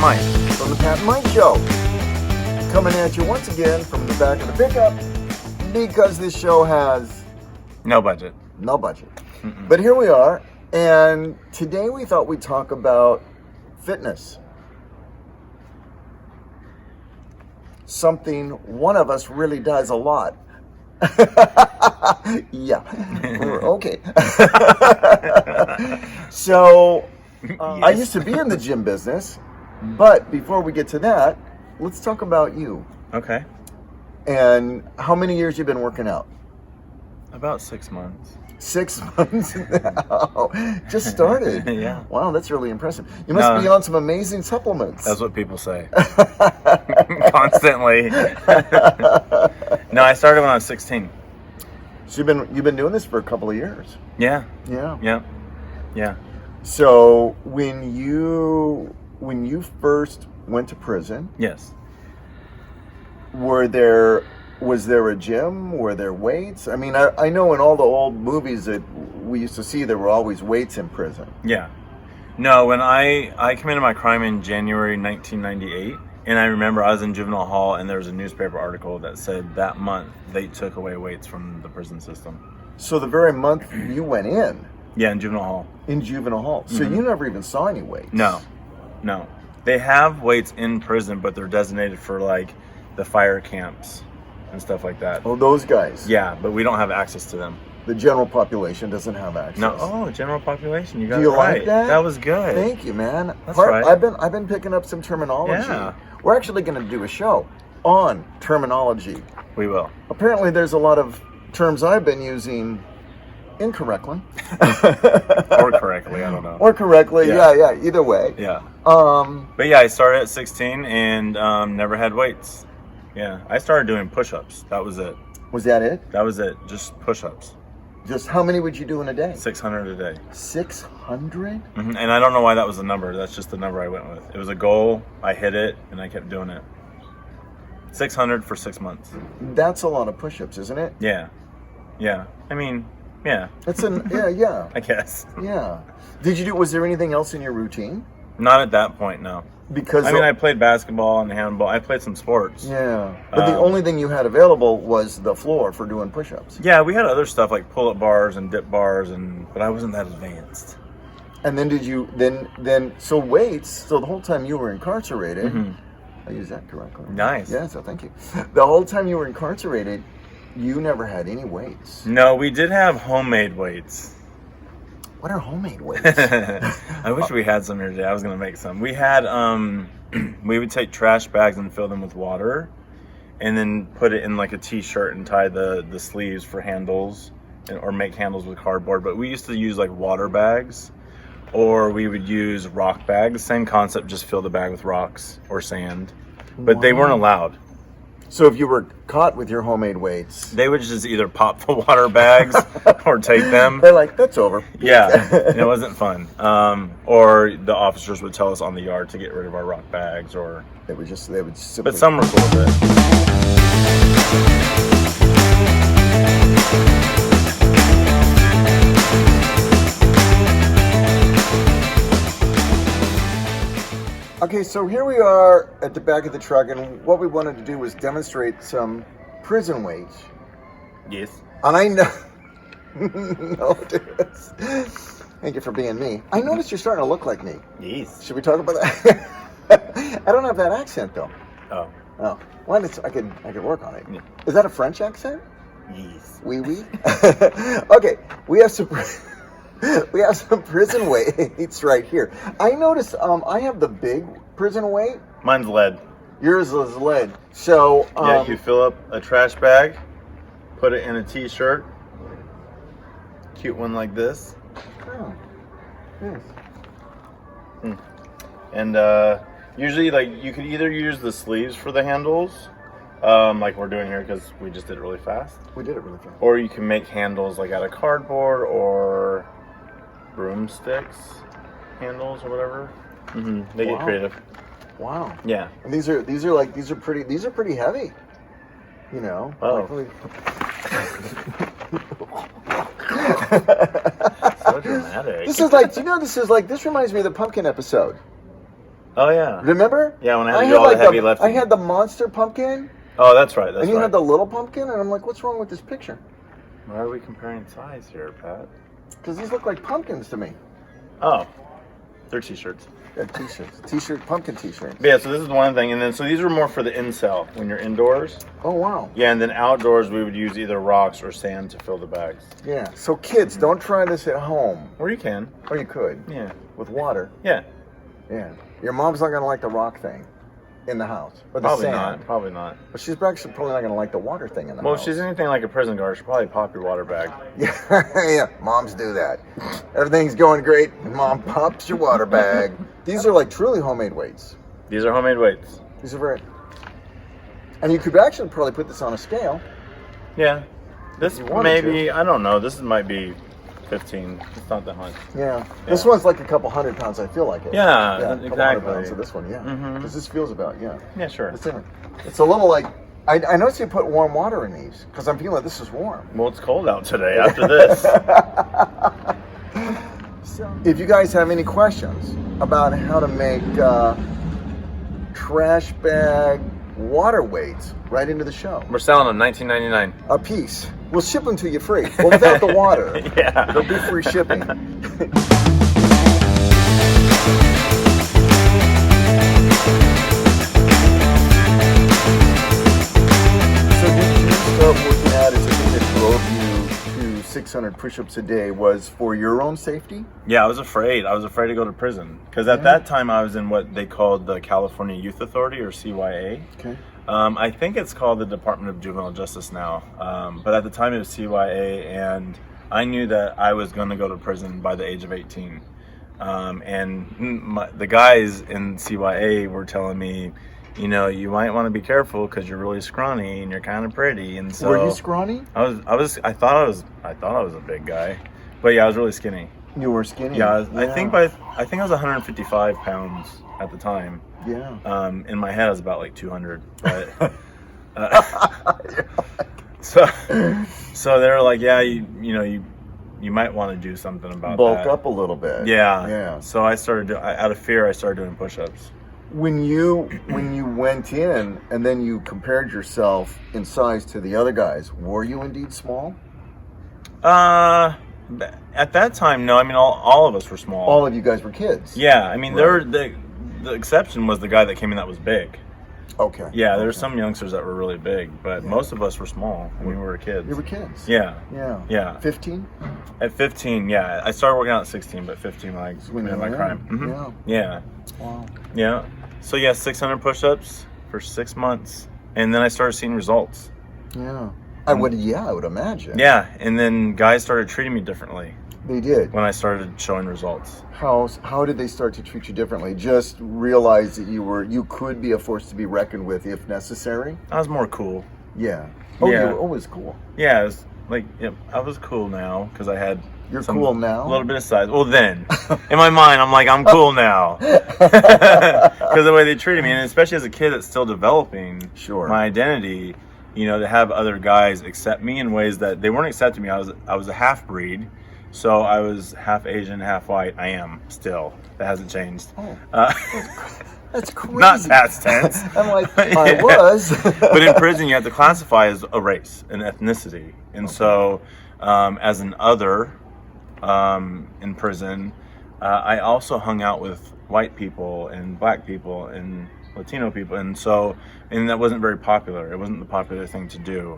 Mike. From the Pat and Mike Show. Coming at you once again from the back of the pickup because this show has no budget. No budget. But here we are, and today we thought we'd talk about fitness. Something one of us really does a lot. Yeah. Okay. So, I used to be in the gym business. But before we get to that, let's talk about you. Okay. And how many years you've been working out? About 6 months. 6 months now. Just started. Yeah. Wow, that's really impressive. You must be on some amazing supplements. That's what people say. Constantly. No, I started when I was 16. So you've been doing this for a couple of years. Yeah. Yeah. Yeah. Yeah. So when you first went to prison, yes, was there a gym? Were there weights? I mean, I know in all the old movies that we used to see, there were always weights in prison. Yeah. No, when I committed my crime in January 1998, and I remember I was in juvenile hall, and there was a newspaper article that said that month they took away weights from the prison system. So the very month you went in? Yeah, in juvenile hall. In juvenile hall. So you never even saw any weights? No. They have weights in prison, but they're designated for like the fire camps and stuff like that. Oh, those guys. Yeah, but we don't have access to them. The general population doesn't have access. No. Oh, general population. You got Do you it right. like that? That was good. Thank you, man. That's right. I've been picking up some terminology. Yeah. We're actually going to do a show on terminology. We will. Apparently, there's a lot of terms I've been using incorrectly. Or correctly, I don't know. Or correctly, yeah, either way. Yeah. But yeah, I started at 16 and never had weights. Yeah, I started doing push-ups. That was it. Was that it? That was it. Just push-ups. Just how many would you do in a day? 600 a day. 600? And I don't know why that was the number. That's just the number I went with. It was a goal. I hit it, and I kept doing it. 600 for 6 months. That's a lot of push-ups, isn't it? Yeah. Yeah. I mean, yeah. That's yeah. I guess. Yeah. Was there anything else in your routine? Not at that point, no. Because I played basketball and handball. I played some sports. Yeah. But the only thing you had available was the floor for doing push-ups. Yeah, we had other stuff like pull-up bars and dip bars, but I wasn't that advanced. And then did you so weights? So the whole time you were incarcerated, I used that correctly. Nice. Yeah. So thank you. The whole time you were incarcerated, you never had any weights. No, we did have homemade weights. What are homemade weights? I wish we had some here today. I was going to make some. We had, we would take trash bags and fill them with water and then put it in like a t-shirt and tie the sleeves for handles or make handles with cardboard. But we used to use like water bags, or we would use rock bags. Same concept, just fill the bag with rocks or sand. But they weren't allowed. So if you were caught with your homemade weights, they would just either pop the water bags or take them. They're like, that's over. Yeah, and it wasn't fun. Or the officers would tell us on the yard to get rid of our rock bags, or they would simply. But some were cool with it. Okay, so here we are at the back of the truck, and what we wanted to do was demonstrate some prison weights. Yes. And I know. Notice. Thank you for being me. I noticed you're starting to look like me. Yes. Should we talk about that? I don't have that accent though. Oh. Oh. Well, I could work on it. Yeah. Is that a French accent? Yes. Oui, oui. Okay, we have some prison weights right here. I noticed I have the big prison weight. Mine's lead. Yours is lead. So yeah, you fill up a trash bag, put it in a t-shirt. Cute one like this. Oh. Yes. And usually, like, you could either use the sleeves for the handles, like we're doing here because we just did it really fast. We did it really fast. Or you can make handles like out of cardboard or broomsticks handles or whatever. They get Wow. creative. Wow. Yeah. And these are pretty heavy. You know. Oh. So dramatic. This reminds me of the pumpkin episode. Oh yeah. Remember? Yeah, when I had to do all the heavy lifting. I had the monster pumpkin, Oh, that's right. That's and you right. had the little pumpkin, and I'm like, what's wrong with this picture? Why are we comparing size here, Pat? Because these look like pumpkins to me. Oh, they're t-shirts. Yeah, t-shirt, pumpkin t-shirts. But yeah, so this is one thing, and then so these are more for the in-cell when you're indoors. Oh wow. Yeah, and then outdoors we would use either rocks or sand to fill the bags. Yeah. So kids, don't try this at home. Or you can. Or you could. Yeah. With water. Yeah. Yeah. Your mom's not gonna like the rock thing in the house or the Probably sand. not. Probably not. But she's actually probably not gonna like the water thing in the Well, house. if she's anything like a prison guard, she'll probably pop your water bag. Yeah, yeah. Moms do that. Everything's going great, and mom pops your water bag. These are like truly homemade weights. These are homemade weights. These are very. And you could actually probably put this on a scale. Yeah. This you wanted maybe, I don't know, this might be 15. It's not that much. Yeah. This one's like a couple 100 pounds. I feel like it. Yeah, a couple 100 exactly. pounds of this one, yeah. Mhm. Because this feels about Yeah, sure. It's different. It's a little like. I noticed you put warm water in these because I'm feeling like this is warm. Well, it's cold out today after this. If you guys have any questions about how to make trash bag water weights, right into the show. We're selling them $19.99. A piece. We'll ship them to you free. Well, without the water. Yeah. There'll be free shipping. So did you start working out as a thing that drove you to 600 push-ups a day was for your own safety? Yeah, I was afraid. I was afraid to go to prison. Because at that time, I was in what they called the California Youth Authority, or CYA. Okay. I think it's called the Department of Juvenile Justice now. But at the time, it was CYA, and I knew that I was going to go to prison by the age of 18. The guys in CYA were telling me, you know, you might want to be careful because you're really scrawny and you're kind of pretty. And so Were you scrawny? I thought I was a big guy, but yeah, I was really skinny. You were skinny. Yeah, I think I was 155 pounds at the time. Yeah. In my head, I was about like 200. But so they were like, yeah, you might want to do something about Bulk that. up a little bit. Yeah. Yeah. So I started out of fear. I started doing push-ups. When you went in and then you compared yourself in size to the other guys, were you indeed small? At that time, no. I mean, all of us were small. All of you guys were kids. Yeah. I mean, Right. the exception was the guy that came in that was big. Okay. Yeah, there's some youngsters that were really big, but most of us were small when we were kids. You were kids. Yeah. Yeah. Yeah. 15? At 15, yeah. I started working out at 16, but 15 when I committed my crime. Mhm. Yeah. Wow. Yeah. So yeah, 600 push-ups for 6 months, and then I started seeing results. Yeah. I would imagine. Yeah, and then guys started treating me differently They did. when I started showing results. How did they start to treat you differently? Just realize that you could be a force to be reckoned with if necessary? I was more cool. Yeah. Oh, Yeah. you were always cool. Yeah, it was like, yep, I was cool now because I had. You're cool now? A little bit of size. Well, then, in my mind, I'm like, I'm cool now. Because the way they treated me, and especially as a kid that's still developing Sure. my identity, you know, to have other guys accept me in ways that they weren't accepting me. I was a half-breed, so I was half Asian, half white. I am still. That hasn't changed. Oh. Uh, That's crazy. not past tense. I'm like, Yeah. I was. But in prison, you have to classify as a race, an ethnicity. And so, as an other in prison, I also hung out with white people and black people and Latino people. And so, and that wasn't very popular. It wasn't the popular thing to do.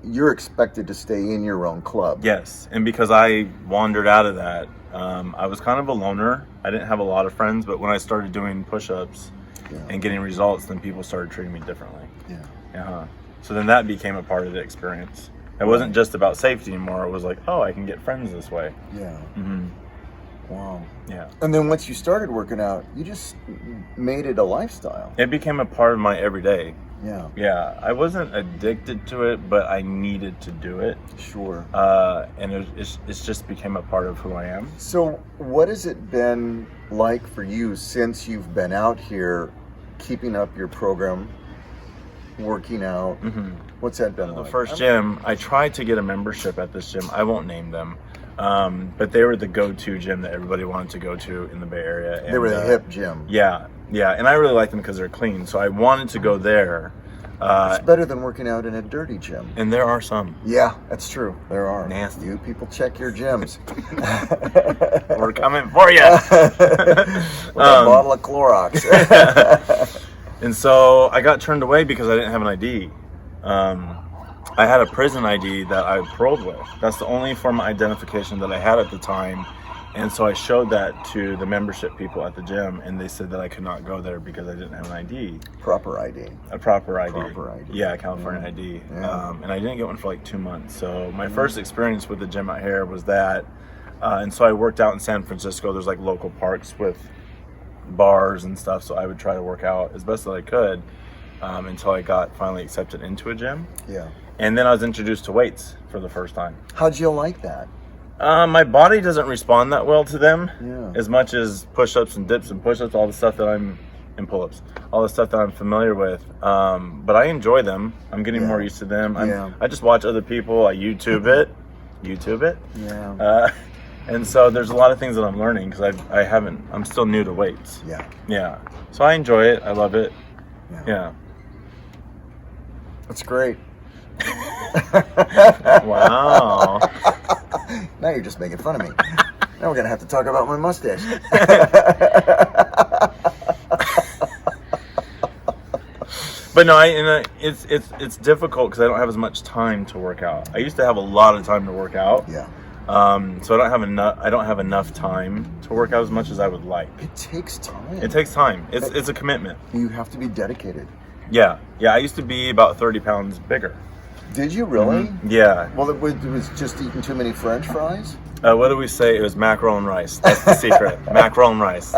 You're expected to stay in your own club. Yes. And because I wandered out of that, I was kind of a loner. I didn't have a lot of friends, but when I started doing push-ups Yeah. and getting results, then people started treating me differently. Yeah. Uh-huh. So then that became a part of the experience. It wasn't just about safety anymore. It was like, oh, I can get friends this way. Yeah. Mm-hmm. Wow. Yeah. And then once you started working out, you just made it a lifestyle. It became a part of my everyday. Yeah. Yeah. I wasn't addicted to it, but I needed to do it. Sure. And it's just became a part of who I am. So what has it been like for you since you've been out here, keeping up your program, working out? Mm-hmm. What's that been The like? first gym, I tried to get a membership at this gym. I won't name them. But they were the go-to gym that everybody wanted to go to in the Bay Area. And, They were the hip gym. Yeah. And I really like them because they're clean. So I wanted to go there. It's better than working out in a dirty gym. And there are some. Yeah, that's true. There are. Nasty. You people check your gyms. We're coming for you. With a bottle of Clorox. And so I got turned away because I didn't have an ID. I had a prison ID that I paroled with. That's the only form of identification that I had at the time. And so I showed that to the membership people at the gym, and they said that I could not go there because I didn't have an ID. Proper ID. A proper ID. Proper ID. Yeah, California ID. Yeah. And I didn't get one for like 2 months. So my first experience with the gym out here was that. And so I worked out in San Francisco. There's like local parks with bars and stuff. So I would try to work out as best as I could until I got finally accepted into a gym. Yeah. And then I was introduced to weights for the first time. How'd you like that? My body doesn't respond that well to them Yeah. as much as push-ups and dips and push-ups, all the stuff that and pull-ups, all the stuff that I'm familiar with. But I enjoy them. I'm getting more used to them. I just watch other people. I YouTube it. Yeah. And so there's a lot of things that I'm learning because I'm still new to weights. Yeah. Yeah. So I enjoy it. I love it. Yeah. That's great. Wow. Now you're just making fun of me. Now we're gonna have to talk about my mustache. But no, it's difficult because I don't have as much time to work out. I used to have a lot of time to work out. Yeah. So I don't have enough time to work out as much as I would like. It takes time. It takes time. It's a commitment. You have to be dedicated. Yeah. I used to be about 30 pounds bigger. Did you really? Yeah. Well, it was just eating too many French fries. What do we say? It was mackerel and rice. That's the secret. Mackerel and rice.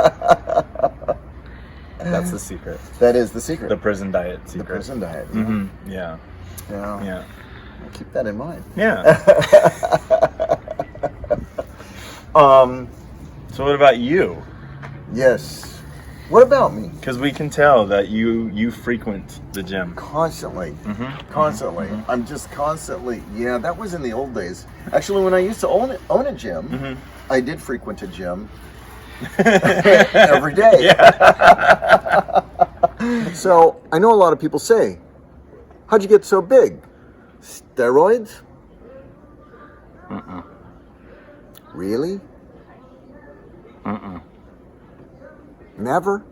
That's the secret. That is the secret. The prison diet secret. The prison diet. Yeah. Mm-hmm. Yeah. Yeah. I'll keep that in mind. Yeah. So what about you? Yes. What about me? Because we can tell that you frequent the gym. Constantly. Mm-hmm. Constantly. Mm-hmm. I'm just constantly. Yeah, that was in the old days. Actually, when I used to own a gym, Mm-hmm. I did frequent a gym every day. Yeah. So I know a lot of people say, "How'd you get so big? Steroids?" Really? Never?